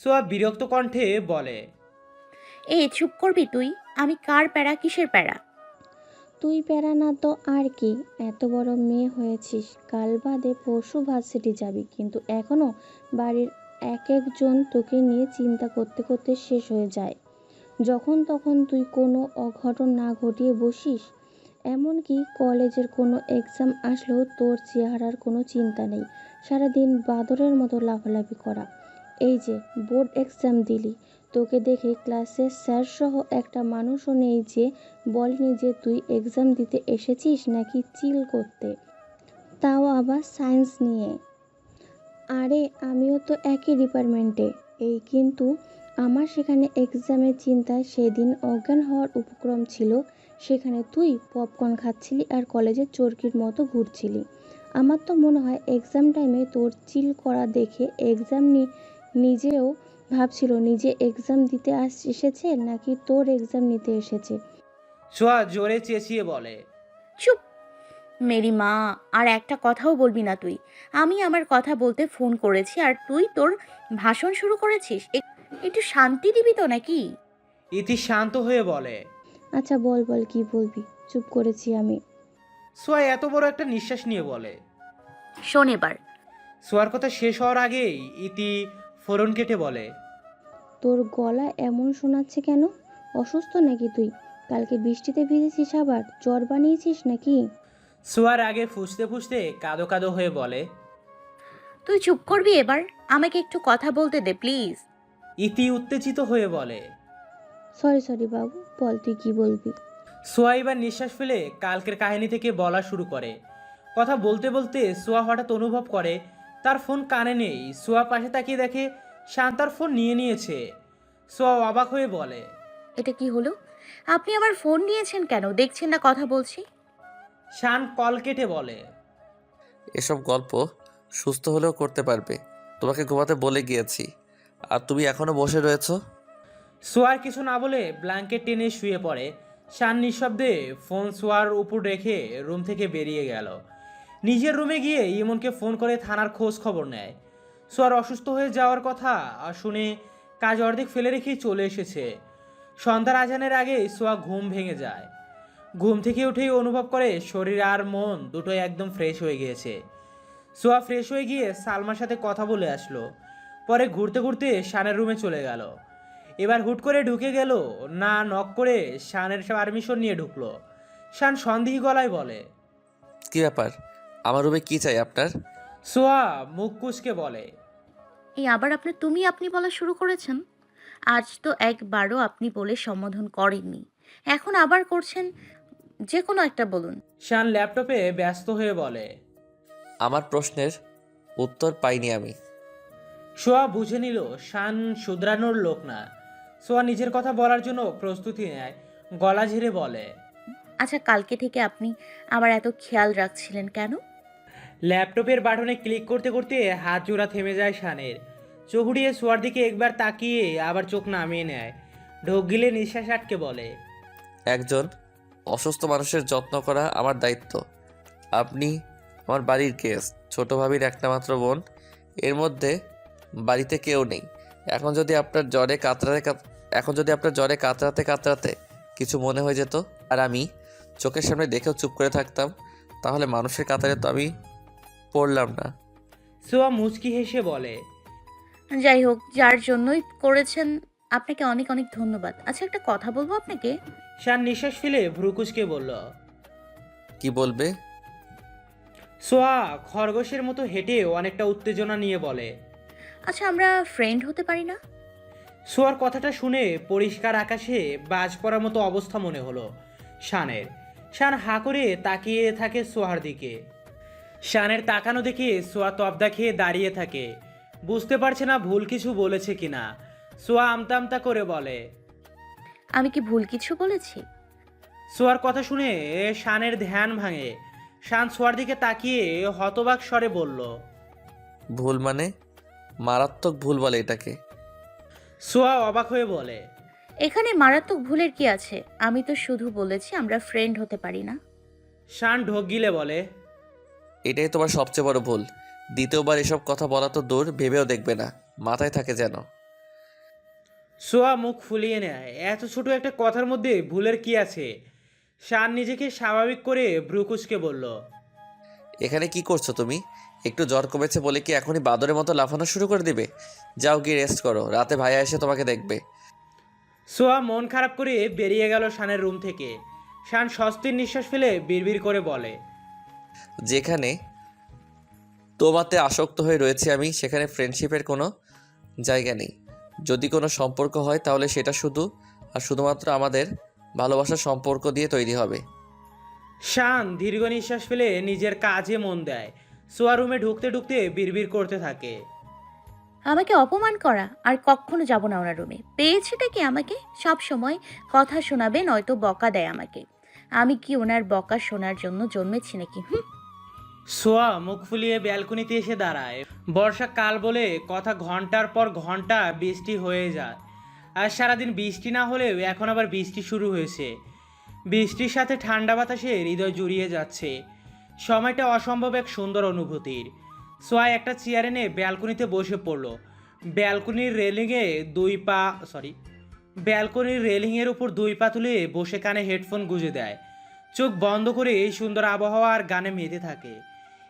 সোয়া বিরক্ত কণ্ঠে বলে, এই চুপ করবি তুই? আমি কার প্যারা, কিসের প্যারা? তুই প্যারা না তো আর কি। এত বড় মেয়ে হয়েছিস, কাল বাদে পরশু ভার্সিটি যাবি, কিন্তু এখনো বাড়ির এক একজন তোকে নিয়ে চিন্তা করতে করতে শেষ হয়ে যায়। যখন তখন তুই কোনো অঘটন না ঘটিয়ে বসিস। এমনকি কলেজের কোনো এক্সাম আসলেও তোর চেহারার কোনো চিন্তা নেই, সারাদিন বাদরের মতো লাফালাফি করা। এই যে বোর্ড এক্সাম দিলি, তোকে দেখে ক্লাসের স্যারসহ একটা মানুষও নেই যে বলেনি যে তুই এক্সাম দিতে এসেছিস নাকি চিল করতে, তাও আবার সায়েন্স নিয়ে। আরে আমিও তো একই ডিপার্টমেন্টে। এই কিন্তু আমার সেখানে এক্সামের চিন্তায় সেদিন অজ্ঞান হওয়ার উপক্রম ছিল, সেখানে তুই পপকর্ন খাচ্ছিলি আর কলেজের চরকির মতো ঘুরছিলি। আমার তো মনে হয় এক্সাম টাইমে তোর চিল করা দেখে এক্সাম নিজেও ভাবছিল নিজে এক্সাম দিতে এসেছে নাকি তোর এক্সাম নিতে এসেছে। সোয়া জোরে চেঁচিয়ে বলে, চুপ! মেরি মা, আর একটা কথাও বলবি না তুই। আমি আমার কথা বলতে ফোন করেছি আর তুই তোর ভাষণ শুরু করেছিস। একটু শান্তি দিবি তো নাকি? ইতি শান্ত হয়ে বলে। আচ্ছা বল বল, কি বলবি? চুপ করেছি আমি। সোয়া এত বড় একটা নিঃশ্বাস নিয়ে বলে। শোন এবার। সোয়ার কথা শেষ হওয়ার আগেই ইতি ফোরন কেটে বলে, তোর গলা এমন শোনাচ্ছে কেন? অসুস্থ নাকি তুই? কালকে বৃষ্টিতে ভিজেছিস, আবার জ্বর বানিয়েছিস নাকি? সোয়ার আগে ফুঁসতে ফুঁসতে কাদো কাদো হয়ে বলে। তুই চুপ করবি এবার? আমাকে একটু কথা বলতে দে প্লিজ। ইতি উত্তেজিত হয়ে বলে। সরি সরি বাবু, বল তুই কি বলবি। সোয়া এবার নিঃশ্বাস ফেলে কালকের কাহিনী থেকে বলা শুরু করে। কথা বলতে বলতে সোয়া হঠাৎ অনুভব করে তার ফোন কানে নেই। সোয়া পাশে তাকিয়ে দেখে শান তার ফোন নিয়ে নিয়েছে। সোয়া অবাক হয়ে বলে, এটা কি হলো? আপনি আমার ফোন নিয়েছেন কেন? দেখছেন না কথা বলছি? শান কল কেটে বলে, এসব গল্প সুস্থ হলেও করতে পারবে। তোমাকে ঘুমাতে বলে গিয়েছি, আর তুমি এখনো বসে রয়েছো। সোয়ার কিছু না বলে ব্ল্যাঙ্কেট টেনে শুয়ে পড়ে। শান নিঃশব্দে ফোন সোয়ার উপর রেখে রুম থেকে বেরিয়ে গেল। নিজের রুমে গিয়ে ইমনকে ফোন করে থানার খোঁজ খবর নেয়। সোয়ার অসুস্থ হয়ে যাওয়ার কথা শুনে কাজ অর্ধেক ফেলে রেখেই চলে এসেছে। সন্ধ্যার আজানের আগে সোয়া ঘুম ভেঙে যায়। ঘুম থেকে উঠেই অনুভব করে শরীর আর মন দুটোই একদম ফ্রেশ হয়ে গিয়েছে। সোয়া ফ্রেশ হয়ে গিয়ে সালমার সাথে কথা বলে আসলো। পরে ঘুরতে ঘুরতে শানের রুমে চলে গেল। এবার হুট করে ঢুকে গেল না, নক করে শানের পারমিশন নিয়ে ঢুকলো। শান সন্দেহী গলায় বলে, কি ব্যাপার? আমার রুমে কি চাই আপনার? সোয়া মুখ কুচকে বলে, এই আবার আপনি আপনি বলা শুরু করেছেন? আজ তো একবারও আপনি বলে সম্বোধন করেননি, এখন আবার করছেন। যে কোনো একটা বলুন। শান ল্যাপটপে ব্যস্ত হয়ে বলে। আমার প্রশ্নের উত্তর পাইনি আমি। সোয়া বুঝে নিল শান শুধরানোর লোক না। সোয়া নিজের কথা বলার জন্য প্রস্তুতি নেয়। গলা ঝেড়ে বলে, আচ্ছা, কালকে থেকে আপনি আমার এত খেয়াল রাখছিলেন কেন? ল্যাপটপের বাটনে ক্লিক করতে করতে হাত জোড়া থেমে যায় শানের। চোখ উড়িয়ে সোয়ার দিকে একবার তাকিয়ে আবার চোখ নামিয়ে নেয়। ঢোক গিলে নিঃশ্বাস আটকে বলে, একজন অসুস্থ মানুষের যত্ন করা আমার দায়িত্ব। আপনি আমার বাড়ির গেস্ট, ছোট ভাবির একটা মাত্র বোন। এর মধ্যে বাড়িতে কেউ নেই। এখন যদি আপনার জ্বরে কাতরাতে কাতরাতে কিছু মনে হয়ে যেত, আর আমি চোখের সামনে দেখেও চুপ করে থাকতাম, তাহলে মানুষের কাতারে তো আমি পড়লাম না। সোয়া মুচকি হেসে বলে, যাই হোক, যার জন্যই করেছেন আপনাকে অনেক অনেক ধন্যবাদ। আচ্ছা, একটা কথা বলবো আপনাকে? শান নিঃশ্বাস ফেলে ভ্রুকুচকে বলল। কি বলবে? সোয়া খরগোশের মতো হেঁটে অনেকটা উত্তেজনা নিয়ে বলে। আচ্ছা, আমরা ফ্রেন্ড হতে পারি না? সোয়ার কথাটা শুনে পরিষ্কার আকাশে বাজ পড়ার মতো অবস্থা মনে হলো শানের। শান হাঁ করে তাকিয়ে থাকে সোয়ার দিকে। শানের তাকানো দেখে সোয়া তবদা খেয়ে দাঁড়িয়ে থাকে। বুঝতে পারছে না ভুল কিছু বলেছে কিনা। সোয়া আমতা আমতা করে বলে, আমি কি ভুল কিছু বলেছি? সোয়ার কথা শুনে শানের ধ্যান ভাঙে। শান সোয়ার দিকে তাকিয়ে হতবাক স্বরে বলল, ভুল মানে? মারাত্মক ভুল বলে এটাকে। সোয়া অবাক হয়ে বলে, এখানে মারাত্মক ভুলের কি আছে? আমি তো শুধু বলেছি আমরা ফ্রেন্ড হতে পারি না। শান ঢোক গিলে বলে, এটাই তোমার সবচেয়ে বড় ভুল। দ্বিতীয়বার এসব কথা বলা তো দূর, ভেবেও দেখবে না, মাথায় থাকে যেন। সোয়া মুখ ফুলিয়ে নেয়। এত ছোট একটা কথার মধ্যে ভুলের কি আছে? শান নিজেকে স্বাভাবিক করে ভ্রুকুচকে বলল। এখানে কি করছো তুমি? একটু জ্বর কমেছে বলে কি এখনই বাদরের মতো লাফানো শুরু করে দিবে? যাও গিয়ে রেস্ট করো, রাতে ভাইয়া এসে তোমাকে দেখবে। সোয়া মন খারাপ করে বেরিয়ে গেল শানের রুম থেকে। শান স্বস্তির নিঃশ্বাস ফেলে বিড়বিড় করে বলে, যেখানে তোমাতে আসক্ত হয়ে রয়েছে আমি, সেখানে ফ্রেন্ডশিপের কোনো জায়গা নেই। যদি কোনো সম্পর্ক হয় তাহলে সেটা শুধু আর শুধুমাত্র আমাদের ভালোবাসার সম্পর্ক দিয়ে তৈরি হবে। শান দীর্ঘ নিঃশ্বাস ফেলে নিজের কাজে মন দেয়। সোয়া রুমে ঢুকতে ঢুকতে বিড়বিড় করতে থাকে। আমাকে অপমান করা, আর কখনো যাব না ওনার রুমে। পেয়েছেটা কি আমাকে? সব সময় কথা শোনাবে, নয়তো বকা দেয় আমাকে। আমি কি ওনার বকা শোনার জন্য জন্মেছি নাকি? সোয়া মুখ ফুলিয়ে ব্যালকনিতে এসে দাঁড়ায়। বর্ষাকাল বলে কথা, ঘন্টার পর ঘন্টা বৃষ্টি হয়ে যায়। আর সারাদিন বৃষ্টি না হলেও এখন আবার বৃষ্টি শুরু হয়েছে। বৃষ্টির সাথে ঠান্ডা বাতাসে হৃদয় জুড়িয়ে যাচ্ছে। সময়টা অসম্ভব এক সুন্দর অনুভূতির। সোয়া একটা চেয়ার এনে ব্যালকনিতে বসে পড়ল। ব্যালকনির রেলিংয়ে ব্যালকনির রেলিংয়ের উপর 2 পা তুলে বসে কানে হেডফোন গুঁজে দেয়। চোখ বন্ধ করে এই সুন্দর আবহাওয়া আর গানে মেতে থাকে।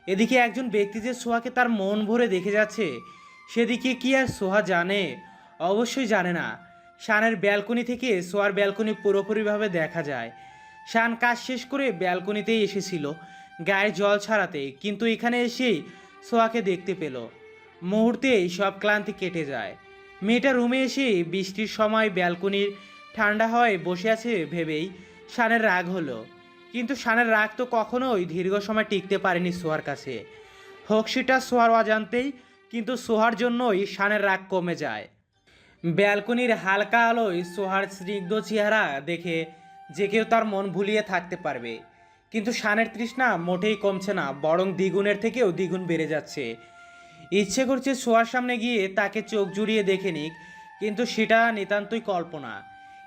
এদিকে একজন ব্যক্তি যে সোহাকে তার মন ভরে দেখে যাচ্ছে, সেদিকে কি আর সোহা জানে? অবশ্যই জানে না। শানের ব্যালকনি থেকে সোয়ার ব্যালকনি পুরোপুরিভাবে দেখা যায়। শান কাজ শেষ করে ব্যালকনিতেই এসেছিল গায়ে জল ছাড়াতে, কিন্তু এখানে এসেই সোহাকে দেখতে পেল। মুহূর্তেই সব ক্লান্তি কেটে যায়। মেয়েটা রুমে এসে বৃষ্টির সময় ব্যালকনির ঠান্ডা হয় বসে আছে ভেবেই শানের রাগ হলো। কিন্তু শানের রাগ তো কখনোই দীর্ঘ সময় টিকতে পারেনি সোহার কাছে। হোক সেটা সোহার অজান্তেই, কিন্তু সোহার জন্যই শানের রাগ কমে যায়। ব্যালকনির হালকা আলোয় সোহার স্নিগ্ধ চেহারা দেখে যে কেউ তার মন ভুলিয়ে থাকতে পারবে। কিন্তু শানের তৃষ্ণা মোটেই কমছে না, বরং দ্বিগুণের থেকেও দ্বিগুণ বেড়ে যাচ্ছে। ইচ্ছে করছে সোহার সামনে গিয়ে তাকে চোখ জুড়িয়ে দেখে নিক, কিন্তু সেটা নিতান্তই কল্পনা।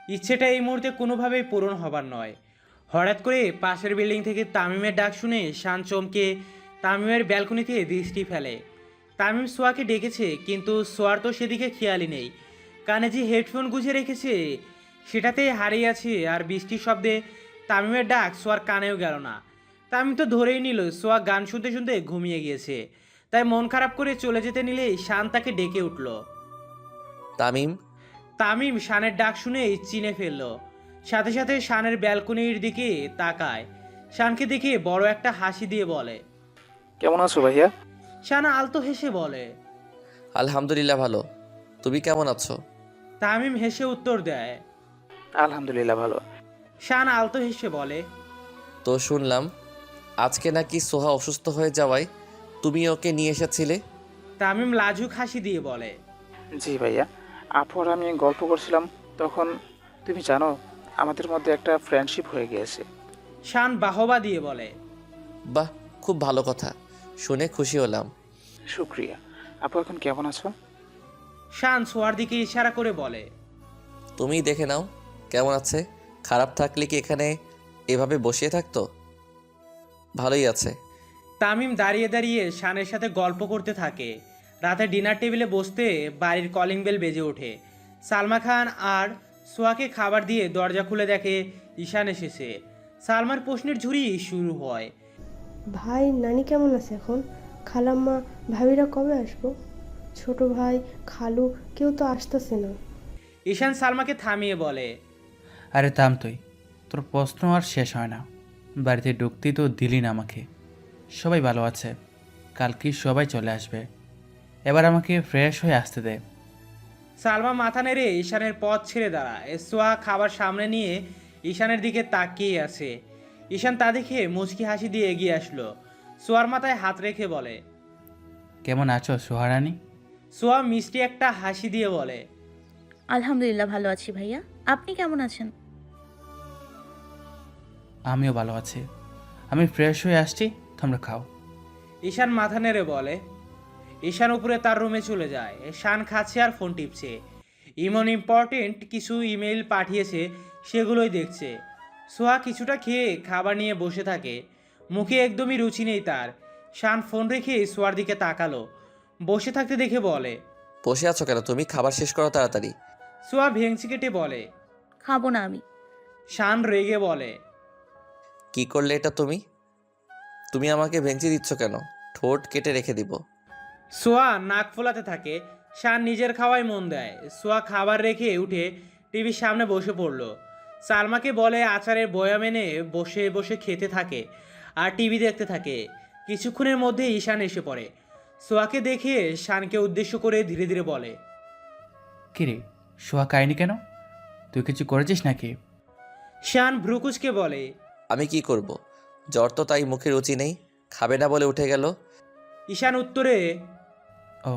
ইচ্ছেটা এই মুহূর্তে কোনোভাবেই পূরণ হবার নয়। হঠাৎ করে পাশের বিল্ডিং থেকে তামিমের ডাক শুনে শান চমকে তামিমের ব্যালকনিতে দৃষ্টি ফেলে। তামিম সোয়াকে ডেকেছে, কিন্তু সোয়ার তো সেদিকে খেয়ালই নেই। কানে যে হেডফোন গুঁজে রেখেছে সেটাতেই হারিয়ে আছে, আর বৃষ্টির শব্দে তামিমের ডাক সোয়ার কানেও গেল না। তামিম তো ধরেই নিল সোয়া গান শুনতে শুনতে ঘুমিয়ে গিয়েছে, তাই মন খারাপ করে চলে যেতে নিলেই শান তাকে ডেকে উঠল। তামিম। তামিম শানের ডাক শুনেই চিনে ফেলল। সাথে সাথে শানের ব্যালকনির দিকে তাকায়। শানকে দেখে বড় একটা হাসি দিয়ে বলে, কেমন আছো ভাইয়া? শান আলতো হেসে বলে, আলহামদুলিল্লাহ ভালো, তুমি কেমন আছো? তামিম হেসে উত্তর দেয়। আলহামদুলিল্লাহ ভালো। শান আলতো হেসে বলে, তো শুনলাম আজকে নাকি সোহা অসুস্থ হয়ে যাওয়ায় তুমি ওকে নিয়ে এসেছিলে। তামিম লাজুক হাসি দিয়ে বলে, জি ভাইয়া, আপু আর আমি গল্প করছিলাম, তখন তুমি জানো আমাদের মধ্যে একটা ফ্রেন্ডশিপ হয়ে গিয়েছে। শান বাহবা দিয়ে বলে, বাহ, খুব ভালো কথা, শুনে খুশি হলাম। শুক্রিয়া। আপু এখন কেমন আছো? শান সোয়ার দিকে ইশারা করে বলে, তুমিই দেখে নাও কেমন আছে। খারাপ থাকলে কি এখানে এভাবে বসিয়ে থাকতো? ভালোই আছে। তামিম দাঁড়িয়ে দাঁড়িয়ে শানের সাথে গল্প করতে থাকে। রাতে ডিনার টেবিলে বসতে বাড়ির কলিং বেল বেজে ওঠে। সালমা খান আর সোয়াকে খাবার দিয়ে দরজা খুলে দেখে ঈশান এসেছে। সালমার প্রশ্নের ঝুড়ি শুরু হয়। ভাই নানি কেমন আছে এখন? খালাম্মা ভাবিরা কবে আসবো? ছোট ভাই খালু কেউ তো আসতেছে না। ঈশান সালমাকে থামিয়ে বলে, আরে থাম তুই, তোর প্রশ্ন আর শেষ হয় না। বাড়িতে ঢুকতেই তো দিলি না আমাকে। সবাই ভালো আছে, কালকে সবাই চলে আসবে। এবার আমাকে ফ্রেশ হয়ে আসতে দে। সালমা মাথা নেড়ে ঈশানের পথ ছেড়ে দাঁড়ায়। সোয়া খাবার সামনে নিয়ে ঈশানের দিকে তাকিয়ে আছে। ঈশান তা দেখে মুচকি হাসি দিয়ে এগিয়ে আসলো। সোয়ার মাথায় হাত রেখে বলে, কেমন আছো সোহারানি? সোয়া মিষ্টি একটা হাসি দিয়ে বলে, আলহামদুলিল্লাহ ভালো আছি ভাইয়া। আপনি কেমন আছেন? আমিও ভালো আছি। আমি ফ্রেশ হয়ে আসছি, তোমরা খাও। ঈশান মাথা নেড়ে বলে। ঈশান উপরে তার রুমে চলে যায়। শান খাচ্ছে আর ফোন টিপছে। ইমন ইম্পর্টেন্ট কিছু ইমেল পাঠিয়েছে, সেগুলোই দেখছে। সোহা কিছুটা খেয়ে খাবার নিয়ে বসে থাকে। মুখে একদমই রুচি নেই তার। শান ফোন রেখে সোয়ার দিকে তাকালো। বসে থাকতে দেখে বলে, বসে আছো কেন তুমি? খাবার শেষ করো তাড়াতাড়ি। সোয়া ভেংচি কেটে বলে। খাবো না আমি। শান রেগে বলে, কি করলে এটা তুমি? তুমি আমাকে ভেঙচি দিচ্ছ কেন? ঠোঁট কেটে রেখে দিব। সোয়া নাক ফোলাতে থাকে। শান নিজের খাওয়ায় মন দেয়। সোয়া খাবার রেখে উঠে টিভির সামনে বসে পড়ল। সালমাকে বলে আচারের বয়াম এনে বসে বসে খেতে থাকে আর টিভি দেখতে থাকে। কিছুক্ষণের মধ্যে ঈশান এসে পড়ে। সোয়াকে দেখে শানকে উদ্দেশ্য করে ধীরে ধীরে বলে, কিরে, শোয়া খায়নি কেন? তুই কিছু করেছিস নাকি? শান ভ্রুকুচকে বলে, আমি কি করব? জ্বর তো, তাই মুখে রুচি নেই। খাবে না বলে উঠে গেল। ঈশান উত্তরে ও,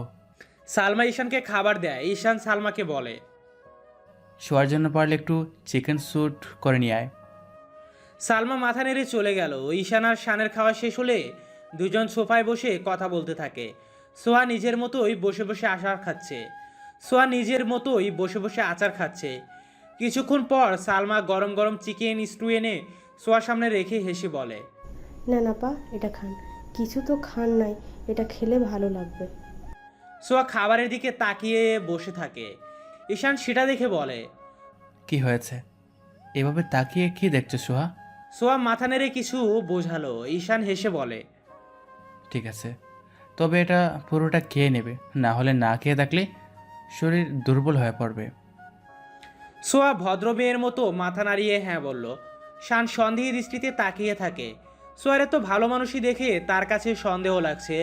সালমা ঈশানকে খাবার দেয়। ঈশান সালমাকে বলে, শোয়ার জন্য পারলে একটু চিকেন স্যুট করে নিয়ে আয়। সালমা মাথা নেড়ে চলে গেল। ঈশান আর শানের খাওয়া শেষ হলে দুজন সোফায় বসে কথা বলতে থাকে। সোয়া নিজের মতোই বসে বসে আচার খাচ্ছে। কিছুক্ষণ পর সালমা গরম গরম চিকেন স্টু এনে সোয়ার সামনে রেখে হেসে বলে, না না পা, এটা খান। কিছু তো খান নাই, এটা খেলে ভালো লাগবে। সোয়া খাবারের দিকে তাকিয়ে বসে থাকে। ঈশান সেটা দেখে বলে, কি হয়েছে? এভাবে তাকিয়ে কি দেখছো সোহা? সোয়া মাথা নেড়ে কিছু বোঝালো। ঈশান হেসে বলে, ঠিক আছে, তবে এটা পুরোটা খেয়ে নেবে, না হলে না খেয়ে থাকলে শরীর দুর্বল হয়ে পড়বে। সোয়া ভদ্র মেয়ের মতো মাথা নাড়িয়ে হ্যাঁ বলল। শান সন্দেহী দৃষ্টিতে তাকিয়ে থাকে। সোয়ার এত ভালো মানুষই দেখে তার কাছে সন্দেহ লাগছে।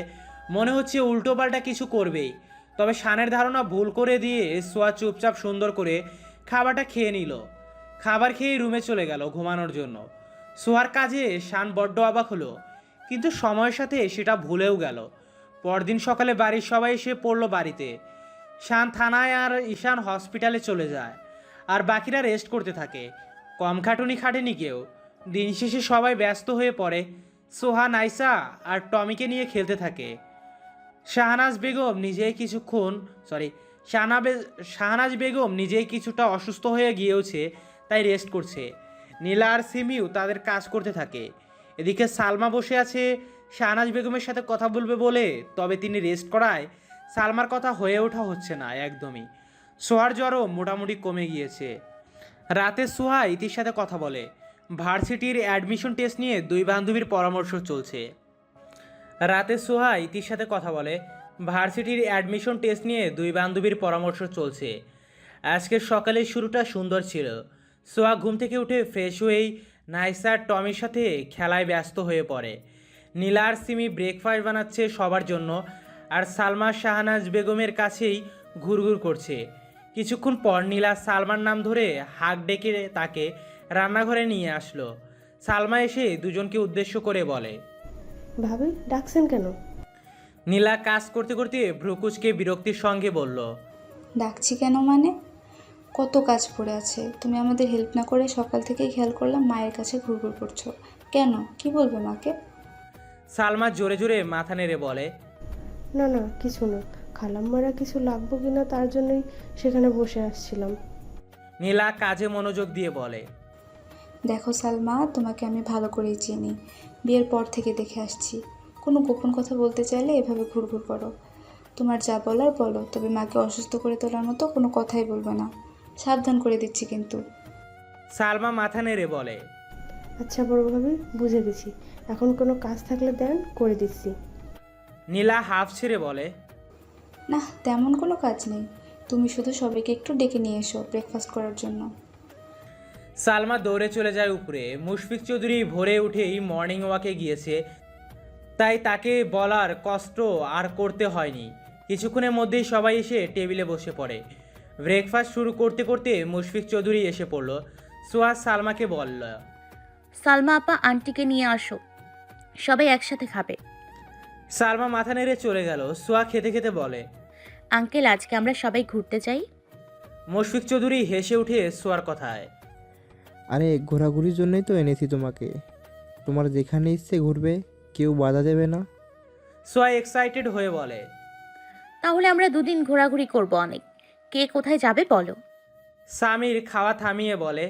মনে হচ্ছে উল্টোপাল্টা কিছু করবেই। তবে শানের ধারণা ভুল করে দিয়ে সোয়া চুপচাপ সুন্দর করে খাবারটা খেয়ে নিল। খাবার খেয়ে রুমে চলে গেল ঘুমানোর জন্য। সোয়ার কাজে শান বড্ড অবাক হলো, কিন্তু সময়ের সাথে সেটা ভুলেও গেল। পরদিন সকালে বাড়ির সবাই এসে পড়ল বাড়িতে। শান থানায় আর ঈশান হসপিটালে চলে যায়, আর বাকিরা রেস্ট করতে থাকে। কম খাটুনি খাটেনি কেউ। দিন শেষে সবাই ব্যস্ত হয়ে পড়ে। সোহা নাইসা আর টমিকে নিয়ে খেলতে থাকে। শাহনাজ বেগম নিজেই কিছুক্ষণ সরি শাহনাজ বেগম নিজেই কিছুটা অসুস্থ হয়ে গিয়েওছে, তাই রেস্ট করছে। নীলা আর সিমিও তাদের কাজ করতে থাকে। এদিকে সালমা বসে আছে শাহনাজ বেগমের সাথে কথা বলবে বলে, তবে তিনি রেস্ট করায় সালমার কথা হয়ে ওঠা হচ্ছে না একদমই। সোহার জ্বরও মোটামুটি কমে গিয়েছে। রাতে সোহা ইতির সাথে কথা বলে। ভার্সিটির অ্যাডমিশন টেস্ট নিয়ে দুই বান্ধবীর পরামর্শ চলছে। আজকের সকালের শুরুটা সুন্দর ছিল। সোহা ঘুম থেকে উঠে ফ্রেশ হয়েই নাইসা আর টমির সাথে খেলায় ব্যস্ত হয়ে পড়ে। নীলা আর সিমি ব্রেকফাস্ট বানাচ্ছে সবার জন্য, আর সালমা শাহনাজ বেগমের কাছেই ঘুরঘুর করছে। কিছুক্ষণ পর নীলা সালমার নাম ধরে হাঁক ডেকে তাকে রান্নাঘরে নিয়ে আসলো। সালমা এসে দুজনকে উদ্দেশ্য করে বলে, ভাবি ডাকছেন কেন? নীলা কাজ করতে করতে ভ্রুকুচকে বিরক্তির সঙ্গে বলল, ডাকছি কেন মানে? কত কাজ পড়ে আছে, তুমি আমাদের হেল্প না করে সকাল থেকেই খেয়াল করলাম মায়ের কাছে ঘুরঘুর করছো কেন? কি বলবে মাকে? সালমা জোরে জোরে মাথা নেড়ে বলে, না না, কিছু না। খালাম্মারা কিছু লাগবো কিনা তার জন্যই সেখানে বসে আসছিলাম। নীলা কাজে মনোযোগ দিয়ে বলে, দেখো সালমা, তোমাকে আমি ভালো করেই চিনি, বিয়ের পর থেকে দেখে আসছি। কোনো গোপন কথা বলতে চাইলে এভাবে ঘুরঘুর করো। তোমার যা বলার বলো, তবে মাকে অসুস্থ করে তোলার মতো কোনো কথাই বলবে না, সাবধান করে দিচ্ছি কিন্তু। সালমা মাথা নেড়ে বলে, আচ্ছা বড় ভাবি, বুঝে গেছি। এখন কোনো কাজ থাকলে দেন, করে দিচ্ছি। নীলা হাফ ছেড়ে বলে, না, তেমন কোনো কাজ নেই, তুমি শুধু সবাইকে একটু ডেকে নিয়ে এসো ব্রেকফাস্ট করার জন্য। সালমা দৌড়ে চলে যায় উপরে। মুশফিক চৌধুরী ভোরে উঠেই মর্নিং ওয়াকে গিয়েছে, তাই তাকে বলার কষ্ট আর করতে হয়নি। কিছুক্ষণের মধ্যেই সবাই এসে টেবিলে বসে পড়ে। ব্রেকফাস্ট শুরু করতে করতে মুশফিক চৌধুরী এসে পড়ল। সোহাগ সালমাকে বলল, সালমা আপা আন্টিকে নিয়ে আসো, সবাই একসাথে খাবে। সালমা মাথা নেড়ে চলে গেল। সোহাগ খেতে খেতে বলে, আঙ্কেল আজকে আমরা সবাই ঘুরতে যাই। মুশফিক চৌধুরী হেসে উঠে সোয়ার কথায়, আরে ঘোরাঘুরির জন্যই তো এনেছি তোমাকে। তোমার যেখানে ইচ্ছে ঘুরবে, কেউ বাধা দেবে না। সোয়া এক্সাইটেড হয়ে বলে, তাহলে আমরা দুদিন ঘোরাঘুরি করব অনেক। কে কোথায় যাবে বলো? সামির খাওয়া থামিয়ে বলে,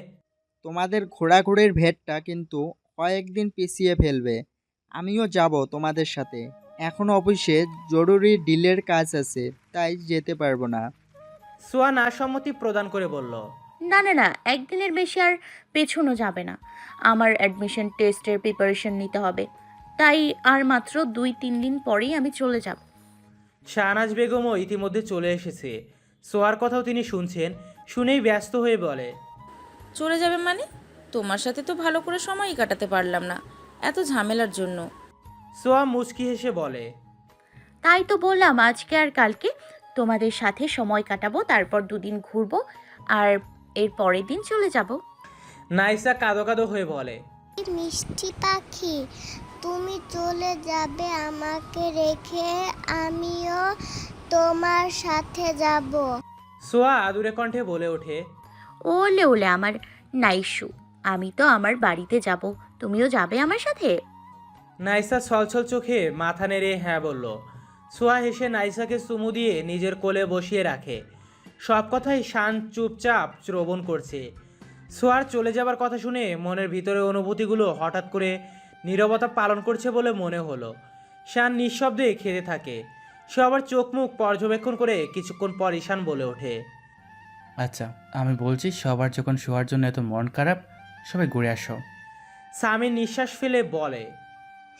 তোমাদের ঘোরাঘুরির ভেটটা কিন্তু কয়েকদিন পিছিয়ে ফেলবে। আমিও যাব তোমাদের সাথে। এখন অফিসে জরুরি ডিলের কাজ আছে, তাই যেতে পারবো না। সোয়া না সম্মতি প্রদান করে বলল, না না না, একদিনের বেশি আর পেছনো যাবে না। আমার অ্যাডমিশন টেস্টের প্রিপারেশন নিতে হবে, তাই আর মাত্র 2-3 দিন পরেই আমি চলে যাব। শাহনাজ বেগমও ইতিমধ্যে চলে এসেছে। সোয়ার কথাও তিনি শুনছেন, শুনেই ব্যস্ত হয়ে বলে, চলে যাবে মানে? তোমার সাথে তো ভালো করে সময়ই কাটাতে পারলাম না এত ঝামেলার জন্য। সোয়া মুচকি হেসে বলে, তাই তো বললাম আজকে আর কালকে তোমাদের সাথে সময় কাটাবো, তারপর 2 দিন ঘুরবো আর এর পরের দিন চলে যাব। নাইসা কাঁদো কাঁদো হয়ে বলে, মিষ্টি পাখি, তুমি চলে যাবে আমাকে রেখে, আমিও তোমার সাথে যাব। সোয়া আদুরে কণ্ঠে বলে ওঠে, ওলে ওলে আমার নাইশু, আমি তো আমার বাড়িতে যাব, তুমিও যাবে আমার সাথে? নাইসা ছলছল চোখে মাথা নেড়ে হ্যাঁ বলল। সোয়া হেসে নাইসাকে চুমু দিয়ে নিজের কোলে বসিয়ে রাখে। সব কথাই শান চুপচাপ শ্রবণ করছে। সোয়ার চলে যাবার কথা শুনে মনের ভিতরে অনুভূতিগুলো হঠাৎ করে নীরবতা পালন করছে বলে মনে হলো। শান নিঃশব্দে খেতে থাকে। সে আবার চোখ মুখ পর্যবেক্ষণ করে কিছুক্ষণ পর ঈশান বলে ওঠে, আচ্ছা, আমি বলছি সবার যখন শোয়ার জন্য এত মন খারাপ, সবাই ঘুরে আসো। সামি নিঃশ্বাস ফেলে বলে,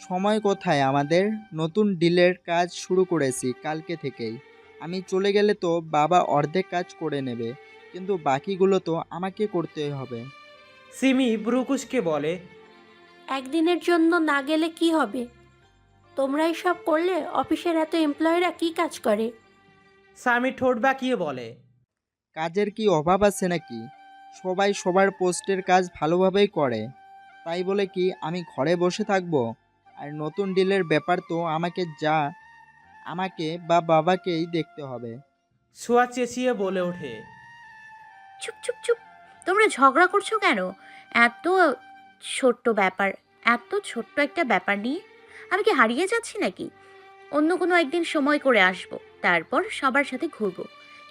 সময় কোথায় আমাদের? নতুন ডিলের কাজ শুরু করেছি কালকে থেকেই। আমি চলে গেলে তো বাবা অর্ধেক কাজ করে নেবে, কিন্তু বাকিগুলো তো আমাকে করতে হবে। সিমি ব্রুকুশকে বলে, একদিনের জন্য না গেলে কি হবে? তোমরাই সব করলে অফিসের এত এমপ্লয়িরা কি কাজ করে? সামি ঠোঁট বাঁকিয়ে বলে, কাজের কি অভাব আছে নাকি? সবাই সবার পোস্টের কাজ ভালোভাবেই করে, তাই বলে কি আমি ঘরে বসে থাকবো? আর নতুন ডিলের ব্যাপার তো আমাকে বা বাবাকেই দেখতে হবে। সোয়া চেঁচিয়ে বলে ওঠে, চুপ চুপ চুপ, তোমরা ঝগড়া করছো কেন? এত ছোট্ট ব্যাপার, এত ছোট্ট একটা ব্যাপার নিয়ে আমি কি হারিয়ে যাচ্ছি নাকি? অন্য কোনো একদিন সময় করে আসবো, তারপর সবার সাথে ঘুরবো।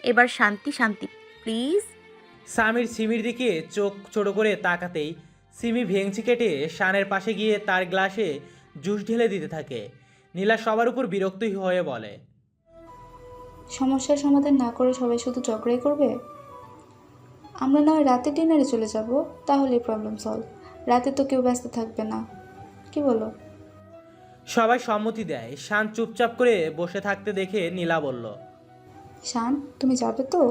এবার শান্তি শান্তি প্লিজ। সামির সিমির দিকে চোখ ছোট করে তাকাতেই সিমি ভেঙচি কেটে শানের পাশে গিয়ে তার গ্লাসে জুস ঢেলে দিতে থাকে। নীলা সবার উপর বিরক্তই হয়ে বলে, সমস্যার সমাধান না করে সবাই শুধু ঝগড়াই করবে? আমরা না হয় রাতে ডিনারে চলে যাব, তাহলেই প্রবলেম সলভ। রাতে তো কেউ ব্যস্ত থাকবে না, কি বলো? সবাই সম্মতি দেয়। শান চুপচাপ করে বসে থাকতে দেখে নীলা বলল, শান, তুমি যাবে তো?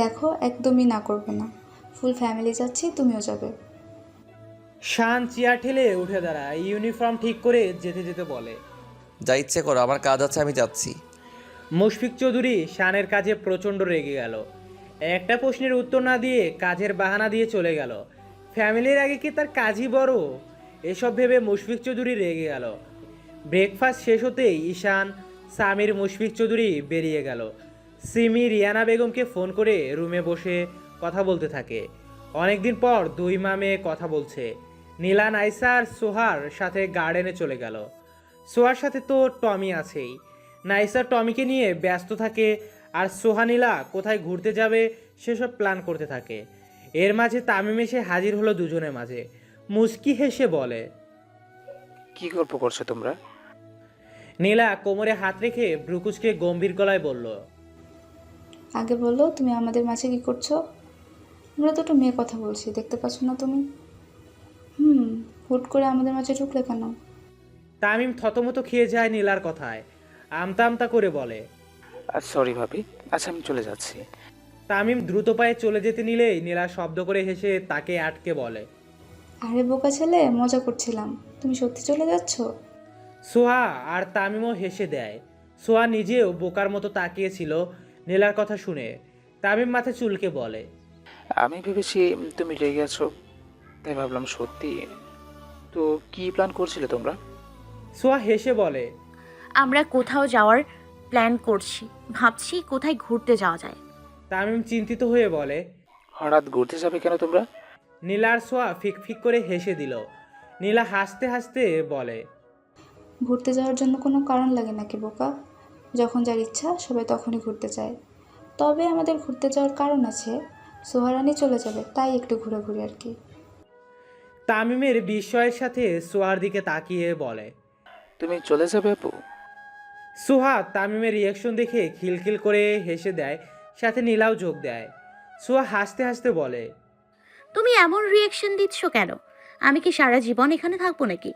দেখো একদমই না করবে না, ফুল ফ্যামিলি যাচ্ছি, তুমিও যাবে। শান চেয়ার ঠেলে উঠে দাঁড়ায়, ইউনিফর্ম ঠিক করে যেতে যেতে বলে, যা ইচ্ছে করো, আমার কাজ আছে, আমি যাচ্ছি। মুশফিক চৌধুরী শানের কাজে প্রচণ্ড রেগে গেল। একটা প্রশ্নের উত্তর না দিয়ে কাজের বাহানা দিয়ে চলে গেল। ফ্যামিলির আগে কি তার কাজই বড়? এসব ভেবে মুশফিক চৌধুরী রেগে গেল। ব্রেকফাস্ট শেষ হতেই ঈশান, সামির, মুশফিক চৌধুরী বেরিয়ে গেল। সিমি রিয়ানা বেগমকে ফোন করে রুমে বসে কথা বলতে থাকে। অনেকদিন পর দুই মামে কথা বলছে। নীলা, নাইসা আর সোহার সাথে গার্ডেনে চলে গেল। সোহার সাথে তো টমি আছেই। নাইসা টমিকে নিয়ে ব্যস্ত থাকে, আর সোহা নীলা কোথায় ঘুরতে যাবে সেসব প্ল্যান করতে থাকে। এর মাঝে তামিম এসে হাজির হলো দুজনের মাঝে। মুচকি হেসে বলে, কি গল্প করছো তোমরা? নীলা কোমরে হাত রেখে ব্রুকুচকে গম্ভীর গলায় বলল, আগে বলো, তুমি আমাদের মাঝে কি করছো? আমরা দুটো মেয়ে কথা বলছি, দেখতে পাচ্ছ না তুমি? হুট করে আমাদের মাঝে ঢুকলে কেন? তামিম থতমত খেয়ে যায় নীলার কথায়। আমতা আমতা করে বলে, সরি ভাবি, আচ্ছা আমি চলে যাচ্ছি। তামিম দ্রুত পায়ে চলে যেতে নিলেই নীলা শব্দ করে হেসে তাকে আটকে বলে, আরে বোকা ছেলে, মজা করছিলাম, তুমি সত্যি চলে যাচ্ছ? সোহা আর তামিমও হেসে দেয়। সোহা নিজেও বোকার মতো তাকিয়েছিল নীলার কথা শুনে। তামিম মাথা চুলকে বলে, আমি ভেবেছি তুমি রেগে আছো, তাই ভাবলাম সত্যি। তো কি প্ল্যান করছিলে তোমরা? সোহা হেসে বলে, আমরা কোথাও যাওয়ার প্ল্যান করছি, ভাবছি কোথায় ঘুরতে যাওয়া যায়। তামিম চিন্তিত হয়ে বলে, হঠাৎ ঘুরতে যাবে কেন তোমরা? নীলা আর সোহা ফিক ফিক করে হেসে দিল। নীলা হাসতে হাসতে বলে, ঘুরতে যাওয়ার জন্য কোনো কারণ লাগে নাকি বোকা? যখন যার ইচ্ছা সবাই তখনই ঘুরতে যায়। তবে আমাদের ঘুরতে যাওয়ার কারণ আছে, সোহারানি চলে যাবে, তাই একটু ঘোরাঘুরি আর কি। তামিমের বিস্ময়ের সাথে সোহার দিকে তাকিয়ে বলে, তুমি চলে যাবে আপু? সুহা তামিমের রিয়াকশন দেখে খিলখিল করে হেসে দেয়, সাথে নীলাও যোগ দেয়। সুহা হাসতে হাসতে বলে, তুমি এমন রিয়াকশন দিচ্ছ কেন? আমি কি সারা জীবন এখানে থাকবো নাকি?